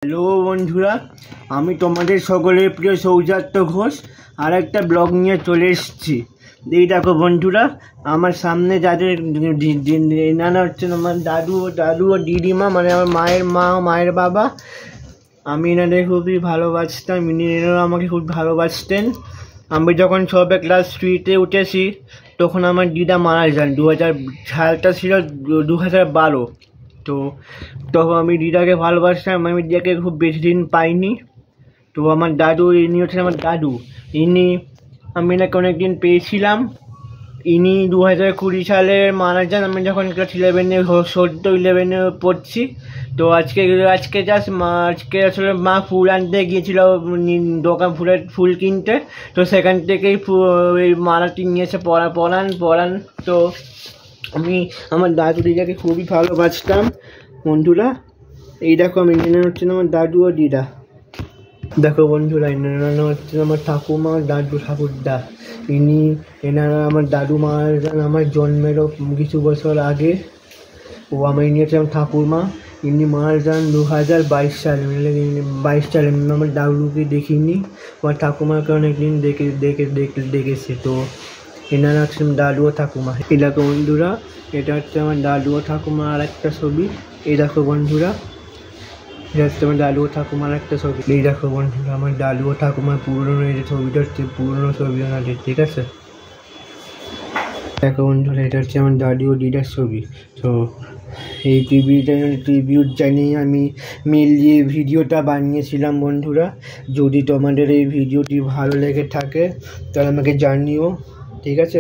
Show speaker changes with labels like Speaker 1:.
Speaker 1: Hello বন্ধুরা, আমি তোমাদের সকলের প্রিয় সৌজাত্য ঘোষ আর একটা ব্লগ নিয়ে চলে এসেছি। এই দেখো বন্ধুরা, আমার সামনে যাদের এনারা হচ্ছেন আমার দাদু ও দিদিমা, মানে আমার মায়ের মা ও মায়ের বাবা। আমি এনাদের খুবই ভালোবাসতাম, এনারা আমাকে খুব ভালোবাসতেন। আমি যখন সবে ক্লাস 3-তে উঠেছি তখন আমার দিদা মারা যান। সালটা ছিল 2012। তো তখন আমি দিদাকে ভালোবাসতাম, আমি দিদাকে খুব বেশি দিন পাইনি। তো আমার দাদু, ইনি হচ্ছেন আমার দাদু। আমি এনাকে অনেকদিন পেয়েছিলাম। ইনি 2020 সালে মারা যান। আমি যখন ক্লাস 11-এ সদ্য 11-এ পড়ছি। তো আজকে আসলে মা ফুল আনতে গিয়েছিল দোকান, ফুল কিনতে। তো সেখান থেকেই এই মালাটি নিয়ে এসে পরান। তো আমি আমার দাদু দিদাকে খুবই ভালোবাসতাম বন্ধুরা। এই দেখো, এনারা হচ্ছেন আমার দাদু ও দিদা। দেখো বন্ধুরা, এনারা হচ্ছেন আমার ঠাকুমা, দাদু, ঠাকুরদা। এনারা আমার দাদু মারা যান আমার জন্মেরও কিছু বছর আগে। ইনি হচ্ছে আমার ঠাকুরমা, ইনি মারা যান 2022 সালে। 22 সালে আমার দাদুকে দেখিনি, আমার ঠাকুমাকে অনেকদিন দেখেছি। তো এনারা হচ্ছেন দাদু ও ঠাকুমা। এই দেখো বন্ধুরা, এটা হচ্ছে আমার দাদু ও ঠাকুমার আর একটা ছবি। এই দেখো বন্ধুরা, এটা হচ্ছে আমার দাদু ও ঠাকুমার একটা ছবি। এই দেখো বন্ধুরা, আমার দাদু ও ঠাকুমার পুরনো এই যে ছবিটা হচ্ছে পুরনো ছবি ওনাদের, ঠিক আছে। দেখো বন্ধুরা, এটা হচ্ছে আমার দাদু ও দিদার ছবি। তো এই ট্রিবিউট জানিয়ে আমি মেনলি ভিডিওটা বানিয়েছিলাম বন্ধুরা। যদি তোমাদের এই ভিডিওটি ভালো লেগে থাকে তাহলে আমাকে জানিও, ঠিক আছে।